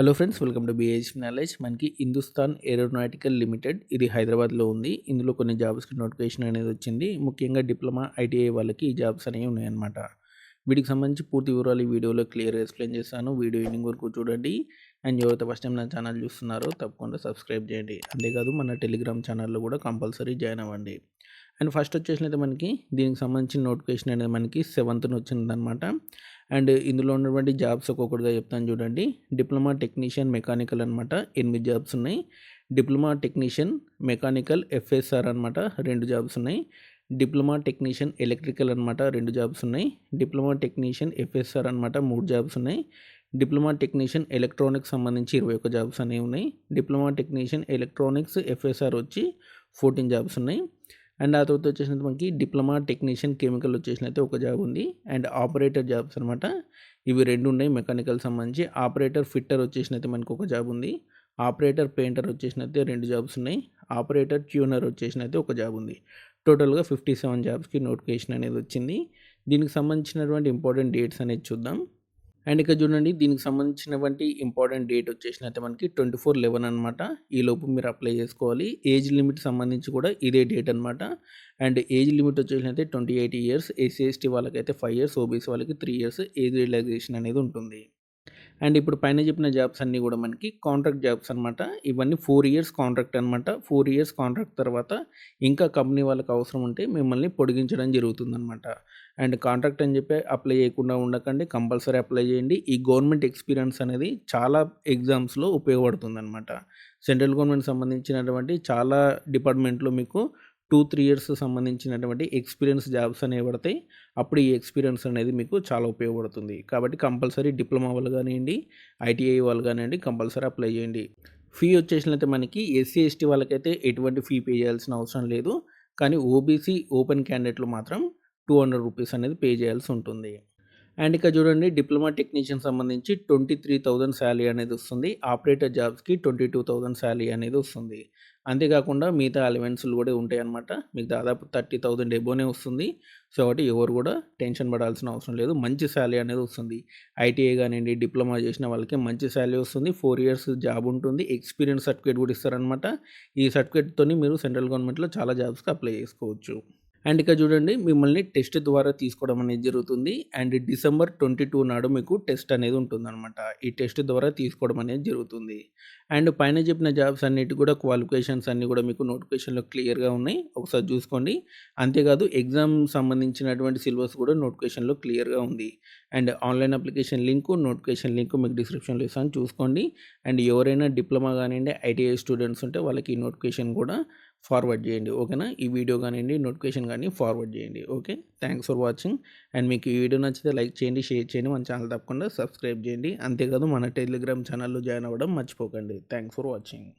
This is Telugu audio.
Hello friends, welcome to BH knowledge. మనకి హిందుస్థాన్ ఏరోనాటికల్ లిమిటెడ్ ఇది హైదరాబాద్లో ఉంది. ఇందులో కొన్ని జాబ్స్కి నోటిఫికేషన్ అనేది వచ్చింది. ముఖ్యంగా డిప్లొమా ఐటీఐ వాళ్ళకి ఈ జాబ్స్ అనేవి ఉన్నాయన్నమాట. వీటికి సంబంధించి పూర్తి వివరాలు ఈ వీడియోలో క్లియర్గా ఎక్స్ప్లెయిన్ చేస్తాను. వీడియో ఎండింగ్ వరకు చూడండి. అండ్ ఎవరైతే ఫస్ట్ టైం నా ఛానల్ చూస్తున్నారో తప్పకుండా సబ్స్క్రైబ్ చేయండి. అంతేకాదు మన టెలిగ్రామ్ ఛానల్లో కూడా కంపల్సరీ జాయిన్ అవ్వండి. అండ్ ఫస్ట్ వచ్చేసినైతే మనకి దీనికి సంబంధించిన నోటిఫికేషన్ అనేది మనకి 7th వచ్చిందనమాట. అండ్ ఇందులో ఉన్నటువంటి జాబ్స్ ఒక్కొక్కటిగా చెప్తాను చూడండి. డిప్లొమా టెక్నీషియన్ మెకానికల్ అనమాట 8 జాబ్స్ ఉన్నాయి. డిప్లొమా టెక్నీషియన్ మెకానికల్ ఎఫ్ఎస్ఆర్ అనమాట 2 జాబ్స్ ఉన్నాయి. డిప్లొమా టెక్నీషియన్ ఎలక్ట్రికల్ అనమాట 2 జాబ్స్ ఉన్నాయి. డిప్లొమా టెక్నీషియన్ ఎఫ్ఎస్ఆర్ అనమాట 3 జాబ్స్ ఉన్నాయి. డిప్లొమా టెక్నీషియన్ ఎలక్ట్రానిక్స్ సంబంధించి 21 జాబ్స్ అనేవి ఉన్నాయి. డిప్లొమా టెక్నీషియన్ ఎలక్ట్రానిక్స్ ఎఫ్ఎస్ఆర్ వచ్చి 14 జాబ్స్ ఉన్నాయి. అండ్ ఆ తర్వాత వచ్చేసినట్టు మనకి డిప్లొమా టెక్నీషియన్ కెమికల్ వచ్చేసినైతే ఒక జాబ్ ఉంది. అండ్ ఆపరేటర్ జాబ్స్ అనమాట ఇవి 2 ఉన్నాయి మెకానికల్ సంబంధించి. ఆపరేటర్ ఫిట్టర్ వచ్చేసినైతే మనకు ఒక జాబ్ ఉంది. ఆపరేటర్ పెయింటర్ వచ్చేసినైతే 2 జాబ్స్ ఉన్నాయి. ఆపరేటర్ ట్యూనర్ వచ్చేసినైతే ఒక జాబ్ ఉంది. టోటల్గా 57 జాబ్స్కి నోటిఫికేషన్ అనేది వచ్చింది. దీనికి సంబంధించినటువంటి ఇంపార్టెంట్ డేట్స్ అనేది చూద్దాం. అండ్ ఇక్కడ చూడండి, దీనికి సంబంధించినటువంటి ఇంపార్టెంట్ డేట్ వచ్చేసినైతే మనకి 24/11 అనమాట. ఈలోపు మీరు అప్లై చేసుకోవాలి. ఏజ్ లిమిట్ సంబంధించి కూడా ఇదే డేట్ అనమాట. అండ్ ఏజ్ లిమిట్ వచ్చేసినైతే 28 ఇయర్స్. ఎస్సీ ఎస్టీ వాళ్ళకైతే 5 ఇయర్స్, ఓబీసీ వాళ్ళకి 3 ఇయర్స్ ఏజ్ రిలాక్సేషన్ అనేది ఉంటుంది. అండ్ ఇప్పుడు పైన చెప్పిన జాబ్స్ అన్నీ కూడా మనకి కాంట్రాక్ట్ జాబ్స్ అనమాట. ఇవన్నీ 4 ఇయర్స్ కాంట్రాక్ట్ అనమాట. 4 ఇయర్స్ కాంట్రాక్ట్ తర్వాత ఇంకా కంపెనీ వాళ్ళకి అవసరం ఉంటే మిమ్మల్ని పొడిగించడం జరుగుతుందనమాట. అండ్ కాంట్రాక్ట్ అని చెప్పి అప్లై చేయకుండా ఉండకండి, కంపల్సరీ అప్లై చేయండి. ఈ గవర్నమెంట్ ఎక్స్పీరియన్స్ అనేది చాలా ఎగ్జామ్స్లో ఉపయోగపడుతుందనమాట. సెంట్రల్ గవర్నమెంట్ సంబంధించినటువంటి చాలా డిపార్ట్మెంట్లో మీకు 2-3 ఇయర్స్ సంబంధించినటువంటి ఎక్స్పీరియన్స్ జాబ్స్ అనేవి పడతాయి. అప్పుడు ఈ ఎక్స్పీరియన్స్ అనేది మీకు చాలా ఉపయోగపడుతుంది. కాబట్టి కంపల్సరీ డిప్లొమా వాళ్ళు కానివ్వండి, ఐటీఐ వాళ్ళు కానివ్వండి, కంపల్సరీ అప్లై చేయండి. ఫీ వచ్చేసినైతే మనకి ఎస్సీ ఎస్టీ వాళ్ళకైతే ఎటువంటి ఫీ పే చేయాల్సిన అవసరం లేదు. కానీ ఓబీసీ ఓపెన్ క్యాండిడేట్లు మాత్రం 200 రూపీస్ అనేది పే చేయాల్సి ఉంటుంది. అండ్ ఇక్కడ చూడండి, డిప్లొమా టెక్నీషియన్ సంబంధించి 23,000 శాలరీ అనేది వస్తుంది. ఆపరేటర్ జాబ్స్కి 22,000 శాలరీ అనేది వస్తుంది. అంతేకాకుండా మిగతా అలవెన్స్లు కూడా ఉంటాయి అన్నమాట. మీకు దాదాపు 30,000 ఎబోనే వస్తుంది. సో కాబట్టి ఎవరు కూడా టెన్షన్ పడాల్సిన అవసరం లేదు. మంచి శాలరీ అనేది వస్తుంది. ఐటీఐ కానివ్వండి, డిప్లొమా చేసిన వాళ్ళకి మంచి శాలరీ వస్తుంది. 4 ఇయర్స్ జాబ్ ఉంటుంది. ఎక్స్పీరియన్స్ సర్టిఫికేట్ కూడా ఇస్తారనమాట. ఈ సర్టిఫికేట్తో మీరు సెంట్రల్ గవర్నమెంట్లో చాలా జాబ్స్కి అప్లై చేసుకోవచ్చు. అండ్ ఇక్కడ చూడండి, మిమ్మల్ని టెస్ట్ ద్వారా తీసుకోవడం అనేది జరుగుతుంది. అండ్ December 22 నాడు మీకు టెస్ట్ అనేది ఉంటుందన్నమాట. ఈ టెస్ట్ ద్వారా తీసుకోవడం అనేది జరుగుతుంది. అండ్ పైన చెప్పిన జాబ్స్ అన్నిటి కూడా క్వాలిఫికేషన్స్ అన్నీ కూడా మీకు నోటిఫికేషన్లో క్లియర్గా ఉన్నాయి. ఒకసారి చూసుకోండి. అంతేకాదు ఎగ్జామ్ సంబంధించినటువంటి సిలబస్ కూడా నోటిఫికేషన్లో క్లియర్గా ఉంది. And online application link, notification link మీకు డిస్క్రిప్షన్లో ఇస్తాను, చూసుకోండి. అండ్ ఎవరైనా డిప్లొమా కానివ్వండి, ఐటీఐ స్టూడెంట్స్ ఉంటే వాళ్ళకి ఈ నోటిఫికేషన్ కూడా ఫార్వర్డ్ చేయండి. ఓకేనా? ఈ వీడియో కానివ్వండి, నోటిఫికేషన్ కానీ ఫార్వర్డ్ చేయండి. Okay, thanks for watching. And మీకు ఈ వీడియో నచ్చితే లైక్ చేయండి, షేర్ చేయండి, మన ఛానల్ తప్పకుండా సబ్స్క్రైబ్ చేయండి. అంతేకాదు మన టెలిగ్రామ్ ఛానల్లో జాయిన్ అవ్వడం మర్చిపోకండి. Thanks for watching.